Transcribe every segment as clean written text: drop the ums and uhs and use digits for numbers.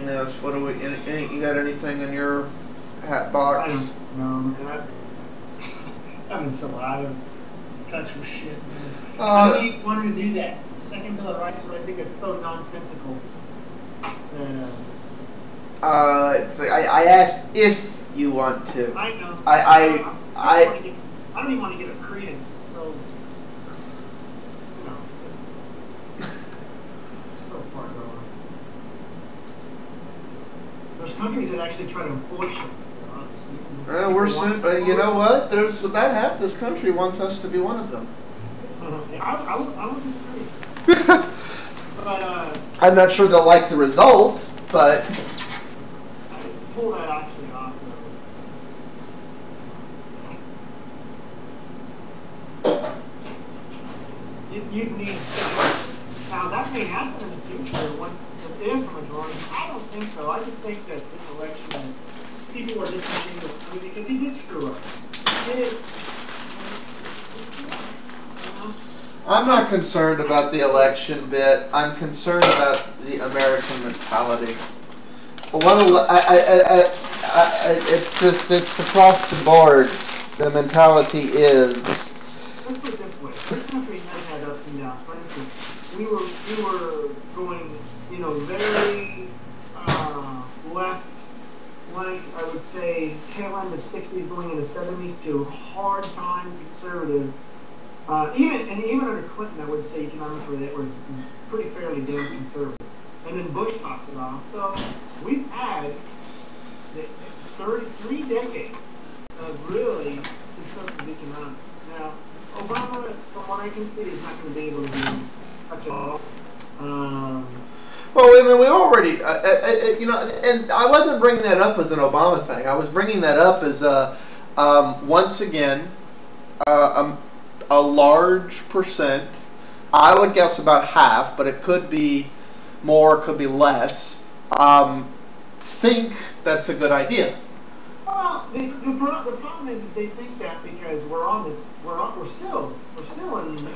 breaking news. What do we? You got anything in your hat box? I don't know. I'm so out of touch with shit, man. I really wanted to do that second bill of rights, but I think it's so nonsensical. I asked if you want to. I know. I don't even want to give it credence. So, it's so far gone. There's countries that actually try to enforce it. You know what? There's about half this country wants us to be one of them. I would disagree. But I'm not sure they'll like the result, but pull that actually off. You'd need now that may happen in the future once it is a majority. I don't think so. I just think that this election, people are dismissing the because he did screw up. He did it. I'm not concerned about the election bit. I'm concerned about the American mentality. It's across the board. The mentality is. Let's put it this way: this country has had ups and downs. For instance, we were going, very left, like I would say, tail end of '60s, going into '70s to hard time conservative. Even under Clinton, I would say economically it was pretty fairly damn conservative. And then Bush tops it off. So we've had 33 decades of really conservative economics. Now, Obama, from what I can see, is not going to be able to do much at all. Well, I mean, we already, and I wasn't bringing that up as an Obama thing. I was bringing that up as once again, a large percent, I would guess about half, but it could be more, could be less, think that's a good idea. Well, the problem is they think that because we're still in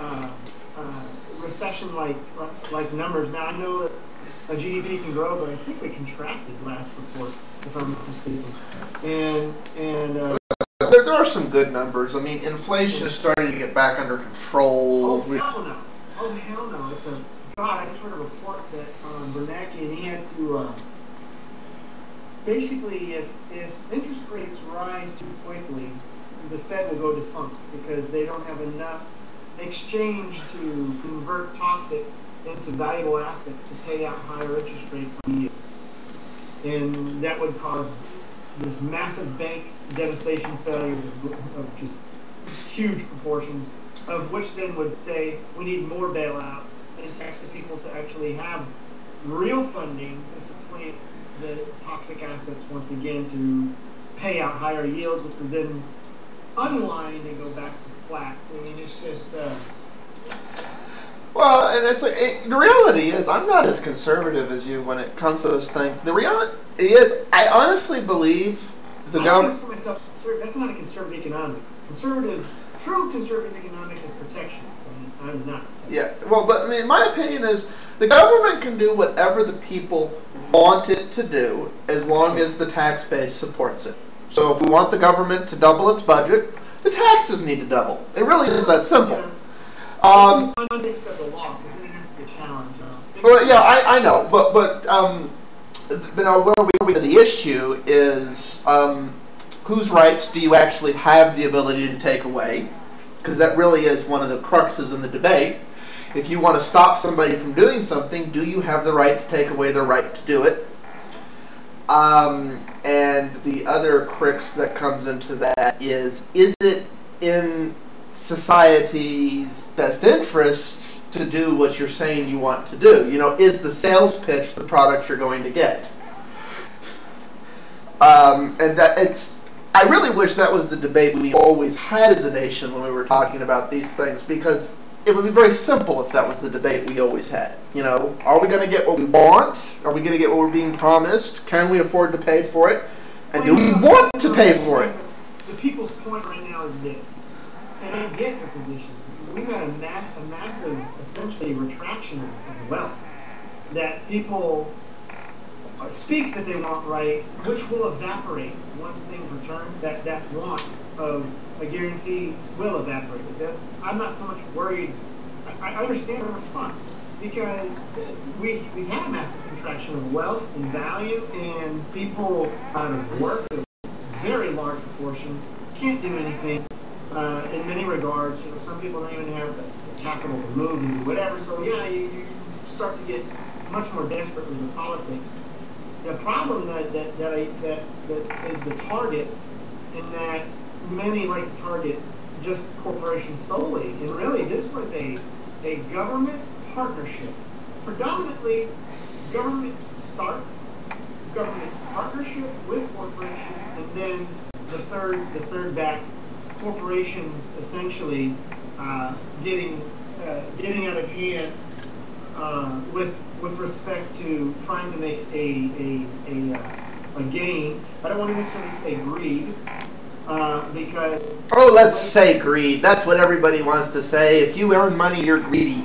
recession like numbers. Now I know that a GDP can grow, but I think we contracted last report, if I'm not mistaken. And there are some good numbers. I mean, inflation is starting to get back under control. Oh hell no! Oh hell no! I just read a report that Bernanke, and he had to basically, if interest rates rise too quickly, the Fed will go defunct because they don't have enough exchange to convert toxic into valuable assets to pay out higher interest rates on yields, and that would cause this massive bank devastation failures of just huge proportions, of which then would say we need more bailouts and tax the people to actually have real funding to supplant the toxic assets once again to pay out higher yields, which would then unwind and go back to flat. I mean, it's just. Well, and it's the reality is I'm not as conservative as you when it comes to those things. The reality is I honestly believe the government. That's not a conservative economics. True conservative economics is protectionist. I'm not. Yeah, well, but I mean, my opinion is the government can do whatever the people want it to do as long as the tax base supports it. So if we want the government to double its budget, the taxes need to double. It really is that simple. Yeah. Context of the law, because then it has to be a challenge. Well, yeah, I know, but now where the issue is whose rights do you actually have the ability to take away? Because that really is one of the cruxes in the debate. If you want to stop somebody from doing something, do you have the right to take away their right to do it? And the other crux that comes into that is it in society's best interest to do what you're saying you want to do? Is the sales pitch the product you're going to get? And I really wish that was the debate we always had as a nation when we were talking about these things, because it would be very simple if that was the debate we always had. Are we going to get what we want? Are we going to get what we're being promised? Can we afford to pay for it? And do we want to pay for it? The people's point right now is this, and I get their position. We've had a massive, essentially, retraction of wealth that people speak that they want rights, which will evaporate once things return. That want of a guarantee will evaporate. I'm not so much worried. I understand the response because we've had a massive contraction of wealth and value, and people out of work, very large proportions, can't do anything. In many regards, some people don't even have the capital to move and do whatever. So yeah, you start to get much more desperate with the politics. The problem that is the target, in that many like to target just corporations solely, and really this was a government partnership, predominantly government start, government partnership with corporations, and then the third back, corporations essentially getting out of hand with respect to trying to make a gain. I don't want to necessarily say greed, because let's say greed. That's what everybody wants to say. If you earn money, you're greedy.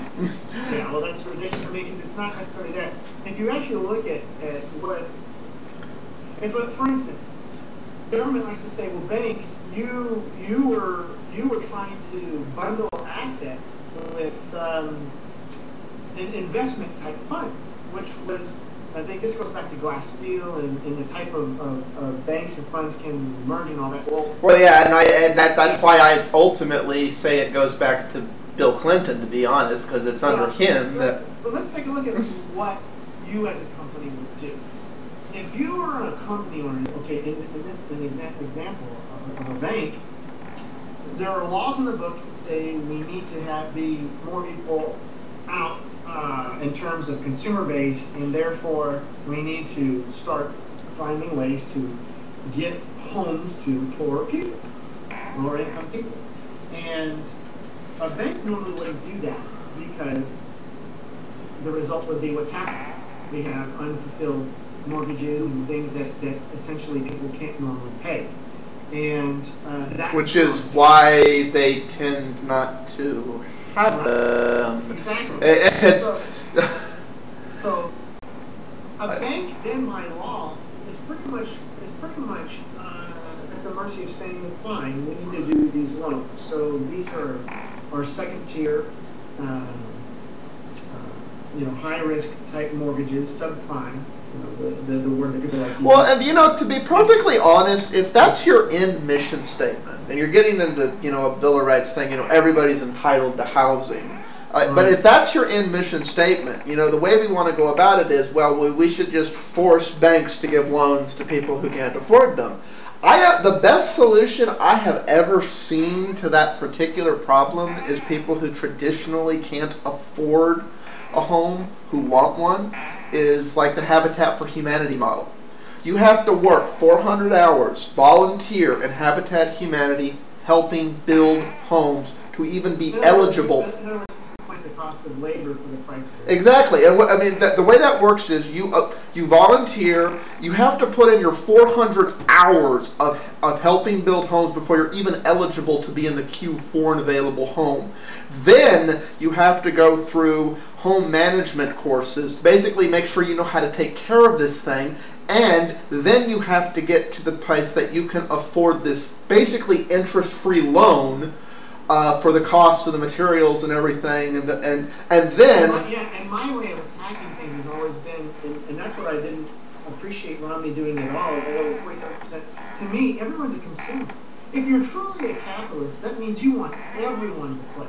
Yeah, well, that's ridiculous for me because it's not necessarily that. If you actually look at what, for instance, government likes to say, well, banks, you were trying to bundle assets with investment type funds, which was, I think this goes back to Glass-Steagall and the type of banks and funds can merge and all that. Well, yeah, and that's why I ultimately say it goes back to Bill Clinton, to be honest, because it's under him that. But let's take a look at what you as a company would do. If you were a company owner, okay, in the example of a bank, there are laws in the books that say we need to have more people out in terms of consumer base, and therefore we need to start finding ways to get homes to poorer people, lower income people. And a bank normally wouldn't do that because the result would be what's happening. We have unfulfilled mortgages and things that essentially people can't normally pay. And which is why they tend not to have them. Exactly. So a bank, then by law, is pretty much at the mercy of saying, fine, we need to do these loans. So these are second tier, high risk type mortgages, subprime. The word that people like. Well, and to be perfectly honest, if that's your end mission statement, and you're getting into a Bill of Rights thing, everybody's entitled to housing. But if that's your end mission statement, the way we want to go about it is, we should just force banks to give loans to people who can't afford them. The best solution I have ever seen to that particular problem is people who traditionally can't afford a home, who want one, is like the Habitat for Humanity model. You have to work 400 hours, volunteer in Habitat Humanity, helping build homes to even be eligible. The cost of labor for the price. Exactly, and the way that works is you volunteer. You have to put in your 400 hours of helping build homes before you're even eligible to be in the queue for an available home. Then you have to go through home management courses to basically make sure you know how to take care of this thing, and then you have to get to the place that you can afford this basically interest-free loan for the costs of the materials and everything, and then. And my way of attacking things has always been, and that's what I didn't appreciate Romney doing at all. Is over 47%. To me, everyone's a consumer. If you're truly a capitalist, that means you want everyone to play.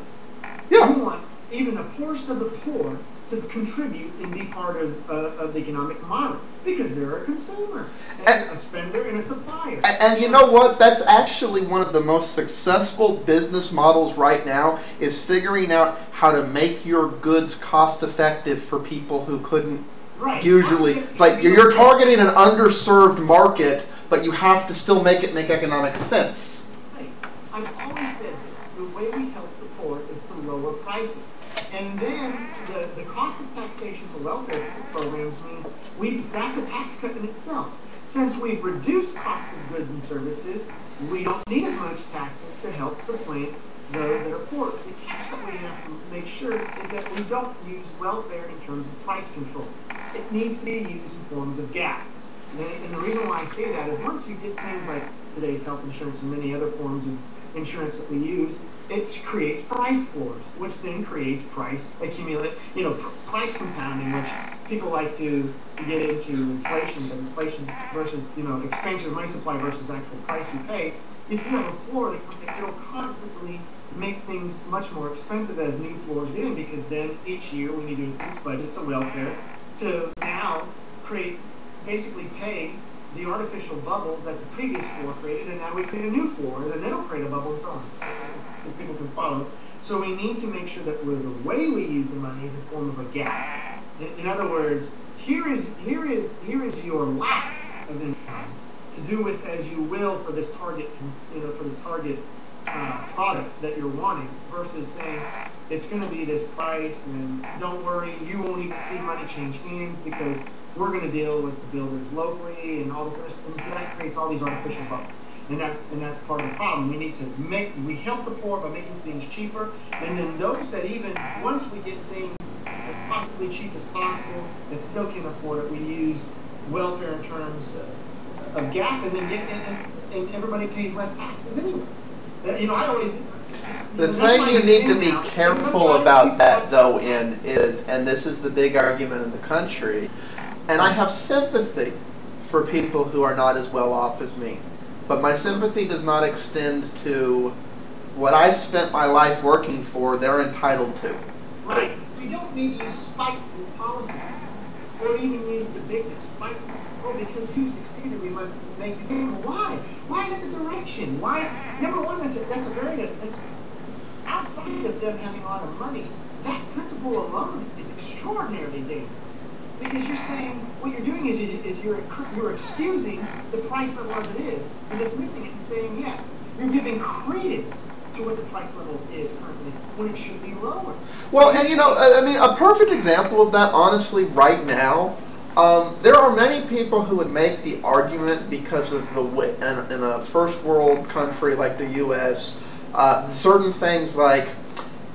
Yeah. You want even the poorest of the poor to contribute and be part of the economic model, because they're a consumer, and a spender and a supplier. And you know what? That's actually one of the most successful business models right now, is figuring out how to make your goods cost effective for people who couldn't usually. Like you're targeting an underserved market, but you have to still make it make economic sense. Right. I've always said this: the way we help the poor is to lower prices. And then the cost of taxation for welfare programs means that's a tax cut in itself. Since we've reduced cost of goods and services, we don't need as much taxes to help supplant those that are poor. The catch that we have to make sure is that we don't use welfare in terms of price control. It needs to be used in forms of GAAP. And the reason why I say that is once you get things like today's health insurance and many other forms of insurance that we use, it creates price floors, which then creates price price compounding, which people like to get into inflation, but inflation versus, expansion of money supply versus actual price you pay. If you have a floor, it'll constantly make things much more expensive as new floors get in, because then each year we need to increase budgets of welfare to now basically pay the artificial bubble that the previous floor created, and now we create a new floor, and then it'll create a bubble and so on, if people can follow. So we need to make sure that the way we use the money is a form of a gap. In other words, here is your lack of income to do with as you will for this target, product that you're wanting, versus saying it's going to be this price, and don't worry, you won't even see money change hands because we're going to deal with the builders locally and all this other stuff. And so that creates all these artificial bubbles. And that's part of the problem. We need to we help the poor by making things cheaper, and then those that even once we get things as possibly cheap as possible that still can afford it, we use welfare in terms of GAAP, and then and everybody pays less taxes anyway. I always. The thing you need to be careful about that, though, is, and this is the big argument in the country, and I have sympathy for people who are not as well off as me. But my sympathy does not extend to what I've spent my life working for, they're entitled to. Right. We don't need to use spiteful policies, or even use the big that's spiteful. Oh, because you succeeded, we must make you pay. Why? Why is that the direction? Why? Number one, that's outside of them having a lot of money. That principle alone is extraordinarily dangerous. Because you're saying, what you're doing is you're excusing the price level as it is, and dismissing it and saying, yes, you're giving credence to what the price level is currently, when it should be lower. Well, and a perfect example of that, honestly, right now, there are many people who would make the argument because of the way, in a first world country like the U.S., certain things like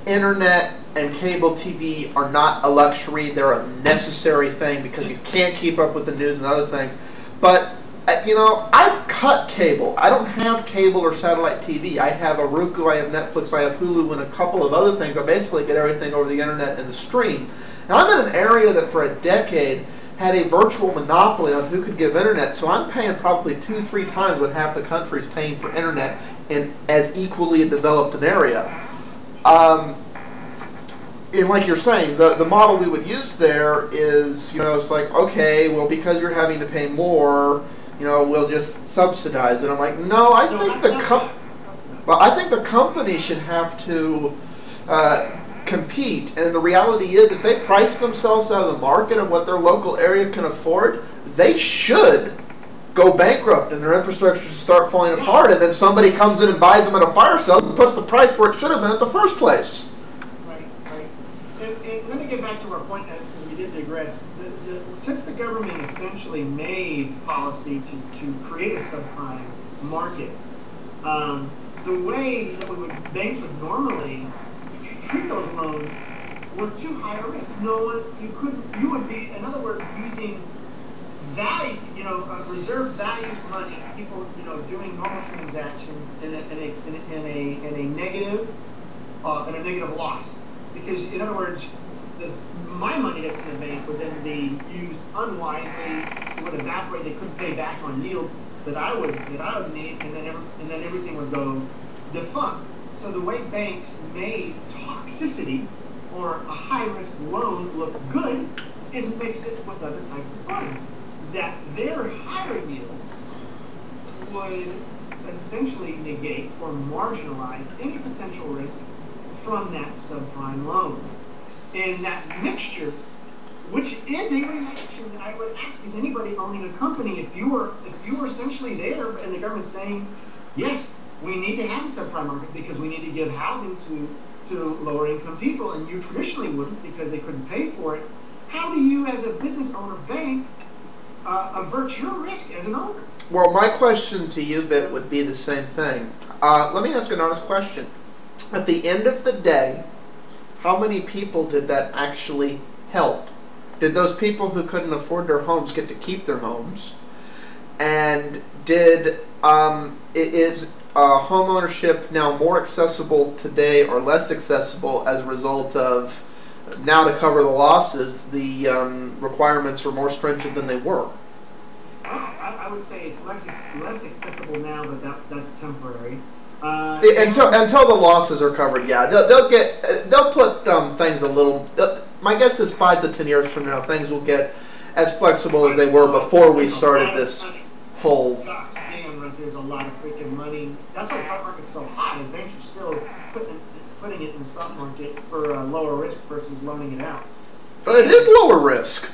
internet and cable TV are not a luxury, they're a necessary thing because you can't keep up with the news and other things. But, I've cut cable. I don't have cable or satellite TV. I have a Roku, I have Netflix, I have Hulu, and a couple of other things. I basically get everything over the internet and the stream. Now, I'm in an area that for a decade had a virtual monopoly on who could give internet, so I'm paying probably 2-3 times what half the country's paying for internet in as equally developed an area. And like you're saying, the model we would use there is, it's like, okay, well, because you're having to pay more, we'll just subsidize it. I'm like, no, I think the company should have to compete. And the reality is, if they price themselves out of the market of what their local area can afford, they should go bankrupt and their infrastructure should start falling apart. And then somebody comes in and buys them at a fire sale and puts the price where it should have been at the first place. And let me get back to our point, as we did digress. Since the government essentially made policy to create a subprime market, the way that banks would normally treat those loans were too high a risk. You would be, in other words, using value, reserve value money, people, doing normal transactions in a negative loss. Because, in other words, my money that's in the bank would then be used unwisely. It would evaporate. They couldn't pay back on yields that I would need, and then everything would go defunct. So the way banks made toxicity or a high-risk loan look good is mix it with other types of funds. That their higher yields would essentially negate or marginalize any potential risk from that subprime loan. And that mixture, which is a reaction that I would ask, is anybody owning a company, if you were essentially there and the government's saying, yes, we need to have a subprime market because we need to give housing to lower income people, and you traditionally wouldn't because they couldn't pay for it, how do you as a business owner bank avert your risk as an owner? Well, my question to you, Bit, would be the same thing. Let me ask an honest question. At the end of the day, how many people did that actually help? Did those people who couldn't afford their homes get to keep their homes? And is home ownership now more accessible today or less accessible as a result of now to cover the losses, the requirements are more stringent than they were? I would say it's less accessible now, but that's temporary. Until the losses are covered, yeah, they'll put things a little. My guess is 5 to 10 years from now, things will get as flexible as they were before we started this whole. God damn, Russ, there's a lot of freaking money. That's why the stock market's so hot. And banks are still putting it in the stock market for a lower risk versus loaning it out. But it is lower risk.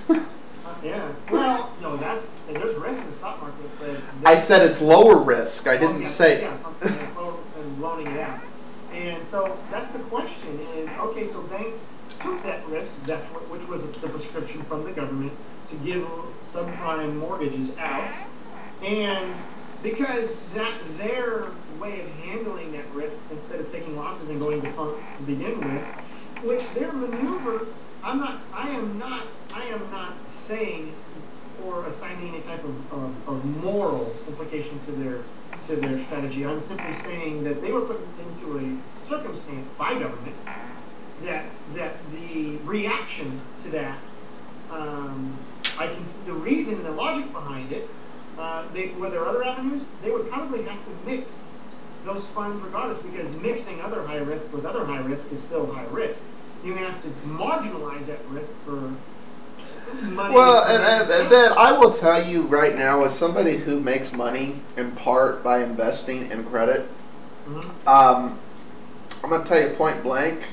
Yeah. Well, no, there's risk in the stock market, but I said it's lower risk. I didn't say. Yeah, it's lower than loaning it out. And so that's the question: is okay. So banks took that risk, which was the prescription from the government to give subprime mortgages out, and because their way of handling that risk, instead of taking losses and going defunct to begin with, which their maneuver. I am not saying or assigning any type of moral implication to their strategy. I'm simply saying that they were put into a circumstance by government that the reaction to that, I can see the reason and the logic behind it. Were there other avenues? They would probably have to mix those funds regardless, because mixing other high risk with other high risk is still high risk. You have to marginalize that risk for money. Well, and Ben, I will tell you right now, as somebody who makes money in part by investing in credit, I'm going to tell you point blank,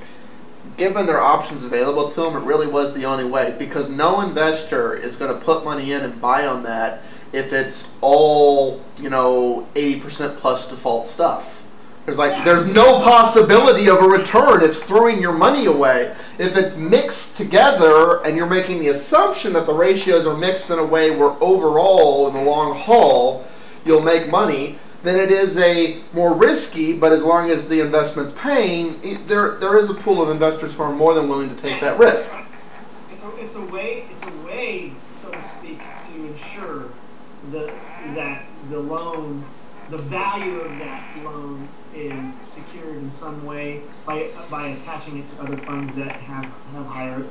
given their options available to them, it really was the only way, because no investor is going to put money in and buy on that if it's all, 80% plus default stuff. There's no possibility of a return. It's throwing your money away. If it's mixed together and you're making the assumption that the ratios are mixed in a way where overall, in the long haul, you'll make money, then it is a more risky, but as long as the investment's paying, there is a pool of investors who are more than willing to take that risk. It's a way, so to speak, to ensure that the loan, the value of that loan is secured in some way by attaching it to other funds that have higher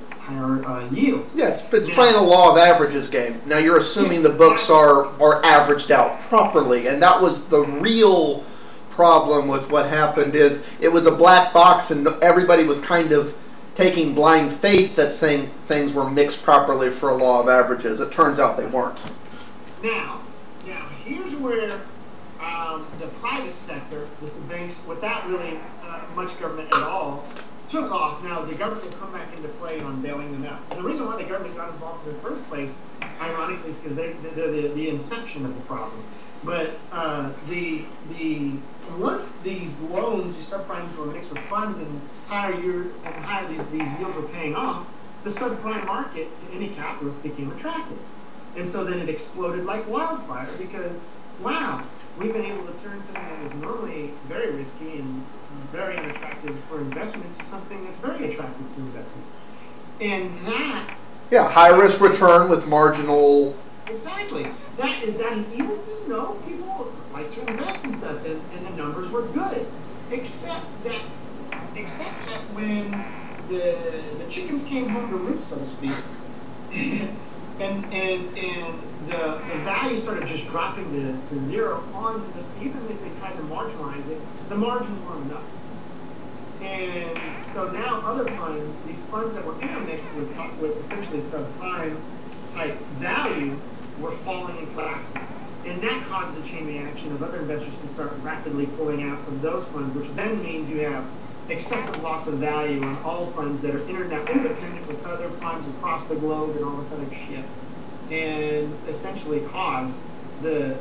yields. Yeah, it's playing a law of averages game. Now you're assuming the books are averaged out properly, and that was the real problem with what happened. Is it was a black box, and everybody was kind of taking blind faith that saying things were mixed properly for a law of averages. It turns out they weren't. Now here's where the private sector, with the banks, without really much government at all, took off. Now, the government will come back into play on bailing them out. And the reason why the government got involved in the first place, ironically, is because they're the inception of the problem. But once these loans, these subprimes were mixed with funds and higher these yields were paying off, the subprime market to any capitalist became attractive. And so then it exploded like wildfire because, wow, we've been able to turn something that was normally very risky and very unattractive for investment to something that's very attractive to investment. And that... Yeah, high risk return with marginal... Exactly. Is that an evil thing? No, people like to invest in stuff, and the numbers were good. Except that when the chickens came home to roost, so to speak, and the value started just dropping to zero even if they tried to marginalize it, the margins weren't enough. And so now other funds, these funds that were intermixed with essentially subprime type value, were falling and collapsing. And that causes a chain reaction of other investors to start rapidly pulling out of those funds, which then means you have excessive loss of value on all funds that are interdependent with other funds across the globe and all this other shit. And essentially caused the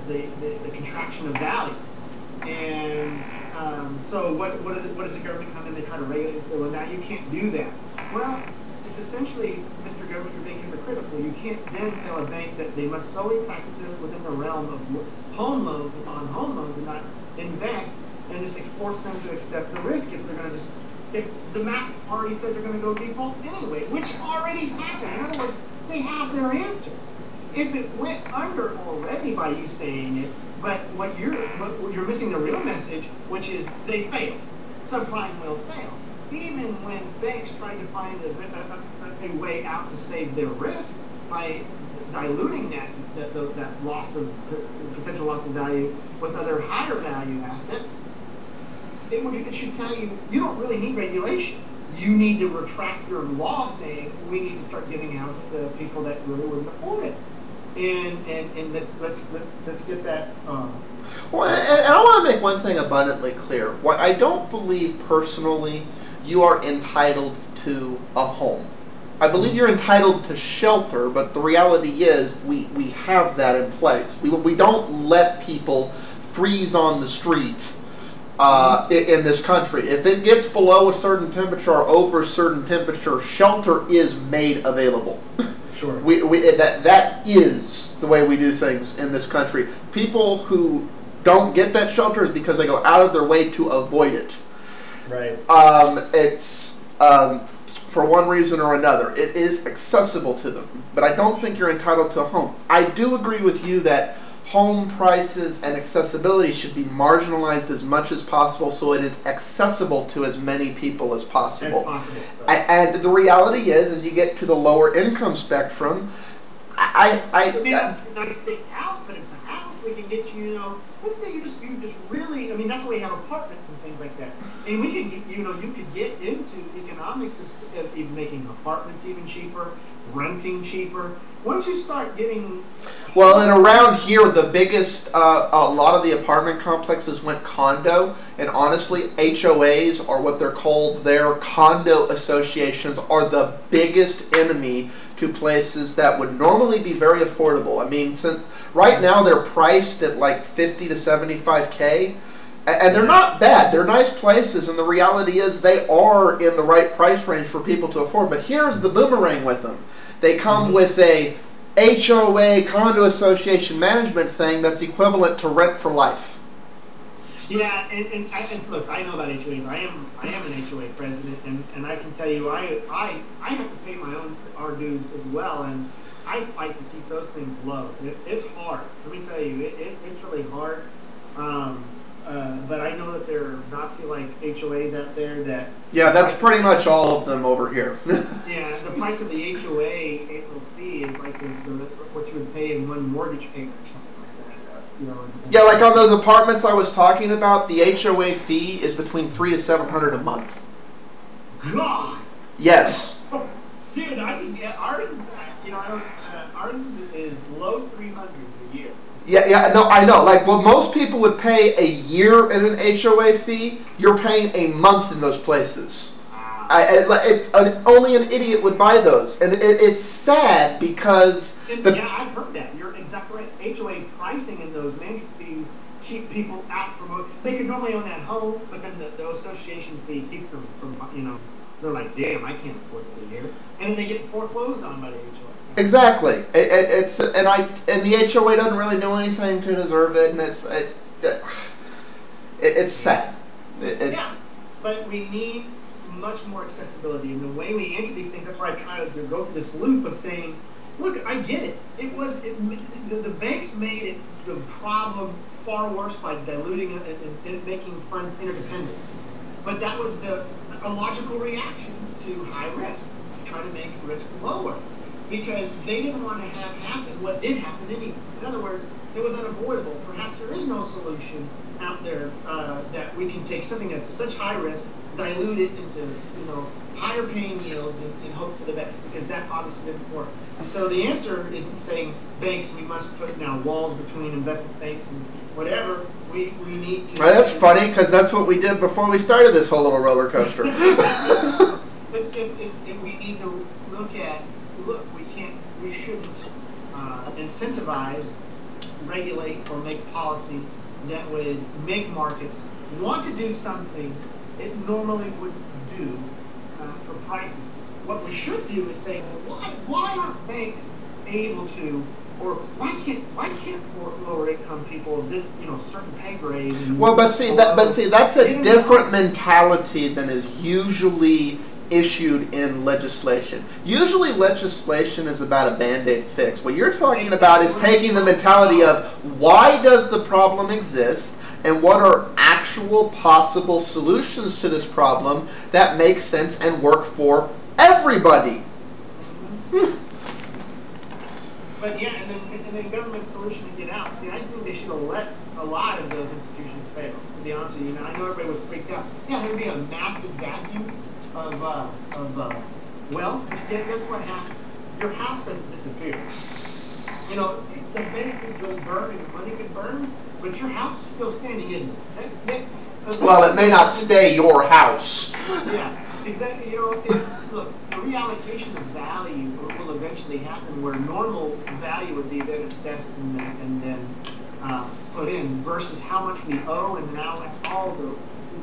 contraction of value. And so what does the government come in? They try to regulate and say, well, now you can't do that. Well, it's essentially, Mr. Government, you're being hypocritical. You can't then tell a bank that they must solely practice it within the realm of home loans and not invest, and just force them to accept the risk if they're going to just if the MAC already says they're going to go default anyway, which already happened. In other words, they have their answer. If it went under already by you saying it, but what you're missing the real message, which is they fail. Subprime will fail. Even when banks try to find a way out to save their risk by diluting that loss of potential loss of value with other higher value assets, it should tell you you don't really need regulation. You need to retract your law saying we need to start giving housing to people that really wouldn't afford it. And let's get that. Well, and I want to make one thing abundantly clear. What I don't believe personally, you are entitled to a home. I believe you're entitled to shelter, but the reality is we have that in place. We don't let people freeze on the street in this country. If it gets below a certain temperature or over a certain temperature, shelter is made available. Sure. That is the way we do things in this country. People who don't get that shelter is because they go out of their way to avoid it. Right. It's for one reason or another. It is accessible to them, but I don't think you're entitled to a home. I do agree with you that home prices and accessibility should be marginalized as much as possible so it is accessible to as many people as possible. Right. And the reality is, as you get to the lower income spectrum, It may not be a nice big house, but it's a house. We can get you, let's say you just really, that's why we have apartments and things like that. And we can, you could get into economics of even making apartments even cheaper, renting cheaper. Once you start getting... Well, and around here, the biggest, a lot of the apartment complexes went condo, and honestly, HOAs, or what they're called, their condo associations, are the biggest enemy to places that would normally be very affordable. I mean, since right now they're priced at like 50 to 75K, and they're not bad. They're nice places, and the reality is they are in the right price range for people to afford. But here's the boomerang with them. They come with a HOA, condo association management thing that's equivalent to rent for life. Yeah, and look, I know about HOAs. I am an HOA president, and I can tell you, I have to pay my own our dues as well, and I fight to keep those things low. It's hard. Let me tell you, it's really hard. But I know that there are Nazi-like HOAs out there that... Yeah, that's pretty much all of them over here. Yeah, the price of the HOA annual fee is like what you would pay in one mortgage payment or something like that. Yeah, like on those apartments I was talking about, the HOA fee is between $300 to $700 a month. God! Yes. Dude, I can get... Ours is, ours is low 300s a year. Yeah, no, I know. Like, well, most people would pay a year in an HOA fee. You're paying a month in those places. Only an idiot would buy those, and it's sad because. Yeah, I've heard that. You're exactly right. HOA pricing in those management fees keep people out from. They could normally own that home, but then the association fee keeps them from. They're like, damn, I can't afford it a year, and then they get foreclosed on by the HOA. Exactly. It's the HOA doesn't really do anything to deserve it, and it's sad. Yeah, but we need much more accessibility, and the way we answer these things, that's why I try to go through this loop of saying, look, I get it. The banks made it the problem far worse by diluting it and making funds interdependent. But that was a logical reaction to high risk, to try to make risk lower. Because they didn't want to have happen what did happen anyway. In other words, it was unavoidable. Perhaps there is no solution out there that we can take something that's such high risk, dilute it into higher paying yields and hope for the best. Because that obviously didn't work. And so the answer isn't saying banks, we must put now walls between investment banks and whatever. We need to. Well, that's funny because that's what we did before we started this whole little roller coaster. We need to look at. Look, we shouldn't incentivize, regulate, or make policy that would make markets want to do something it normally wouldn't do for pricing. What we should do is say, well, why aren't banks able to Or why can't lower income people of this certain pay grade? Well, but see that's a different mentality than is usually issued in legislation. Usually legislation is about a band-aid fix. What you're talking about is taking the mentality of why does the problem exist and what are actual possible solutions to this problem that make sense and work for everybody. But yeah, and then government solution to get out. See, I think they should have let a lot of those institutions fail. To be honest with you, I know everybody was freaked out. Yeah, there'd be a massive vacuum of wealth. Guess what happens? Your house doesn't disappear. The bank could go burn and the money could burn, but your house is still standing, isn't it? Well, it may not stay your house. Yeah, exactly. Look, the reallocation of value will eventually happen where normal value would be then assessed and then put in versus how much we owe, and now all the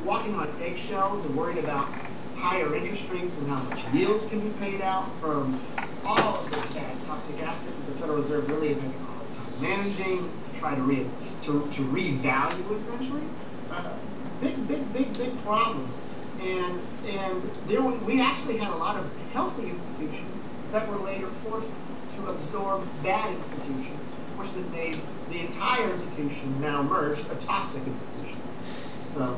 walking on eggshells and worried about higher interest rates and how much yields can be paid out from all of those bad toxic assets that the Federal Reserve really is having a hard time managing to try to revalue essentially. Big problems. And we actually had a lot of healthy institutions that were later forced to absorb bad institutions, which then made the entire institution now merged a toxic institution. So,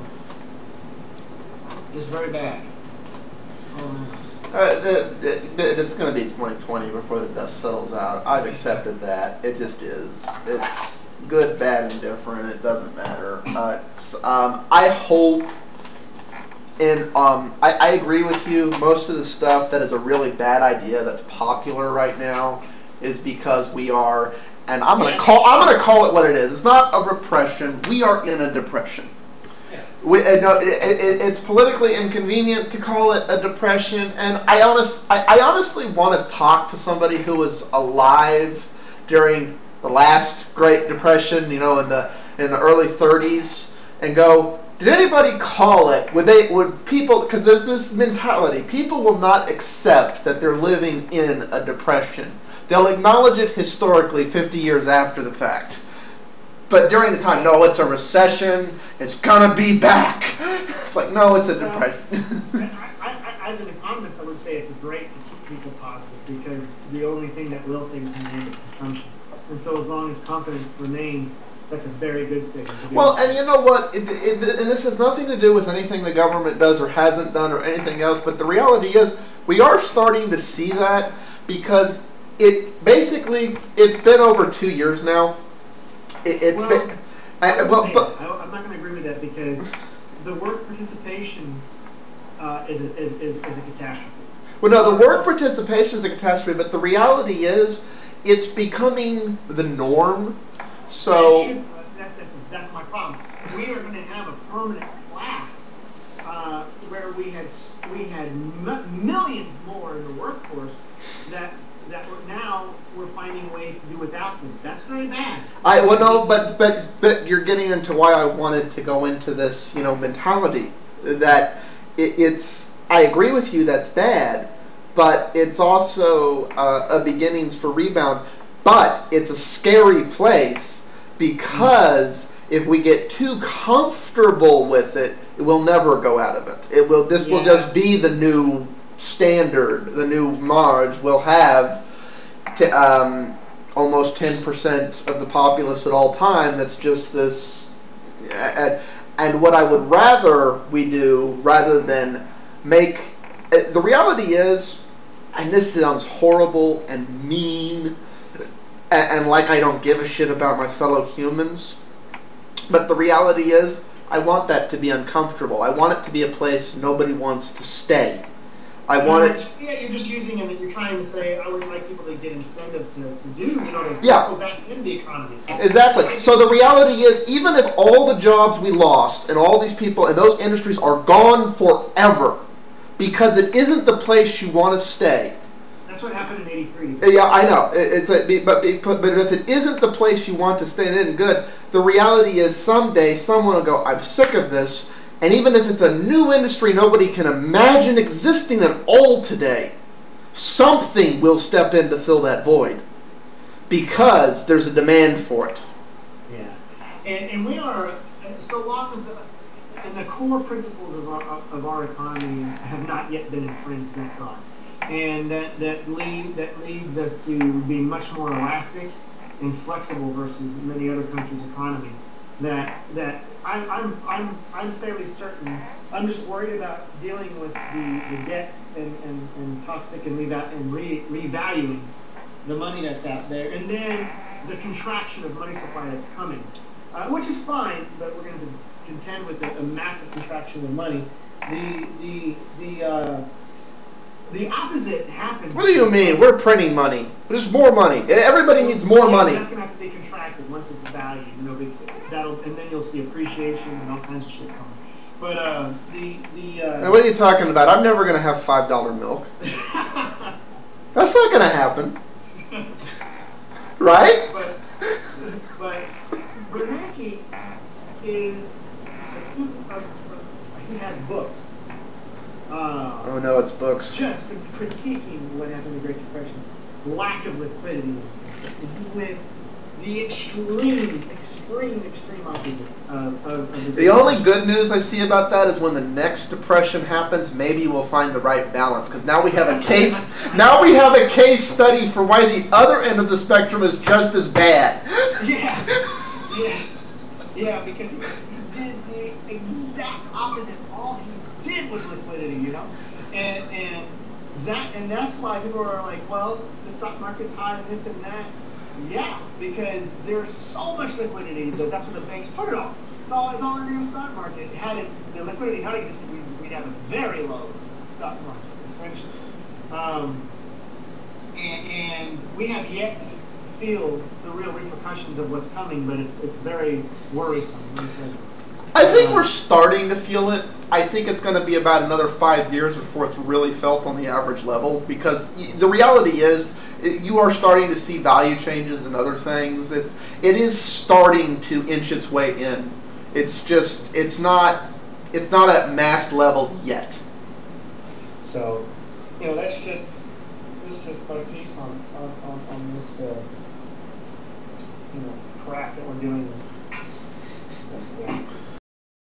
just very bad. It's going to be 2020 before the dust settles out. I've accepted that. It just is. It's good, bad, and different. It doesn't matter. I hope, and I agree with you. Most of the stuff that is a really bad idea that's popular right now is because we are, and I'm going to call it what it is. It's not a repression. We are in a depression. It's politically inconvenient to call it a depression, and I honestly want to talk to somebody who was alive during the last Great Depression, in the early 30s, and go, did anybody call it? Would people? Because there's this mentality: people will not accept that they're living in a depression. They'll acknowledge it historically 50 years after the fact. But during the time, no, it's a recession. It's gonna be back. It's like, no, it's a depression. As an economist, I would say it's great to keep people positive because the only thing that will save us in the end is consumption. And so, as long as confidence remains, that's a very good thing. Well, and you know what? And this has nothing to do with anything the government does or hasn't done or anything else. But the reality is, we are starting to see that because it's been over 2 years now. I'm not going to agree with that because the work participation is a catastrophe. Well, no, the work participation is a catastrophe, but the reality is, it's becoming the norm. So that's my problem. We are going to have a permanent class where we had millions more in the workforce that we're finding ways to do without them. That's very bad. But you're getting into why I wanted to go into this, mentality that it's. I agree with you. That's bad, but it's also a beginnings for rebound. But it's a scary place because if we get too comfortable with it, we'll never go out of it. This will just be the new standard, the new marge. We'll have almost 10% of the populace at all time. That's just this. And what I would rather we do, rather than make, the reality is, and this sounds horrible and mean, and like I don't give a shit about my fellow humans, but the reality is, I want that to be uncomfortable. I want it to be a place nobody wants to stay. I want it. Yeah, you're just using it. You're trying to say I would like people to get incentive to do, to go back into the economy. Exactly. So the reality is, even if all the jobs we lost and all these people and those industries are gone forever, because it isn't the place you want to stay. That's what happened in '83. Yeah, I know. But if it isn't the place you want to stay, it isn't good. The reality is, someday someone will go, I'm sick of this. And even if it's a new industry nobody can imagine existing at all today, something will step in to fill that void. because there's a demand for it. Yeah, and we are, so long as and the core principles of our economy have not yet been infringed, thank God, and that leads us to being much more elastic and flexible versus many other countries' economies. That I'm fairly certain. I'm just worried about dealing with the debts and toxic and revaluing the money that's out there, and then the contraction of money supply that's coming, which is fine, but we're going to contend with a massive contraction of money. The opposite happened. What do you mean? We're printing money. There's more money. Everybody needs more money. That's going to have to be contracted once it's valued. And then you'll see appreciation and all kinds of shit coming. But now what are you talking about? I'm never going to have $5 milk. That's not going to happen. Right? But Bernanke is a student of he has books. Oh no, it's books. Just critiquing what happened in the Great Depression, lack of liquidity, with the extreme opposite of the only good news I see about that is when the next depression happens, maybe we'll find the right balance, because now we have a case. Now we have a case study for why the other end of the spectrum is just as bad. Yeah, because he did the exact opposite. All he did was liquidity, you know, and that's why people are like, well, the stock market's high and this and that. Yeah, because there's so much liquidity that that's where the banks put it all. It's all in the damn stock market. Had the liquidity not existed, we'd have a very low stock market, essentially. And we have yet to feel the real repercussions of what's coming, but it's very worrisome. I think we're starting to feel it. I think it's going to be about another 5 years before it's really felt on the average level, because the reality is you are starting to see value changes and other things. It is starting to inch its way in. It's just it's not at mass level yet. So, that's just put a piece on this crap that we're doing.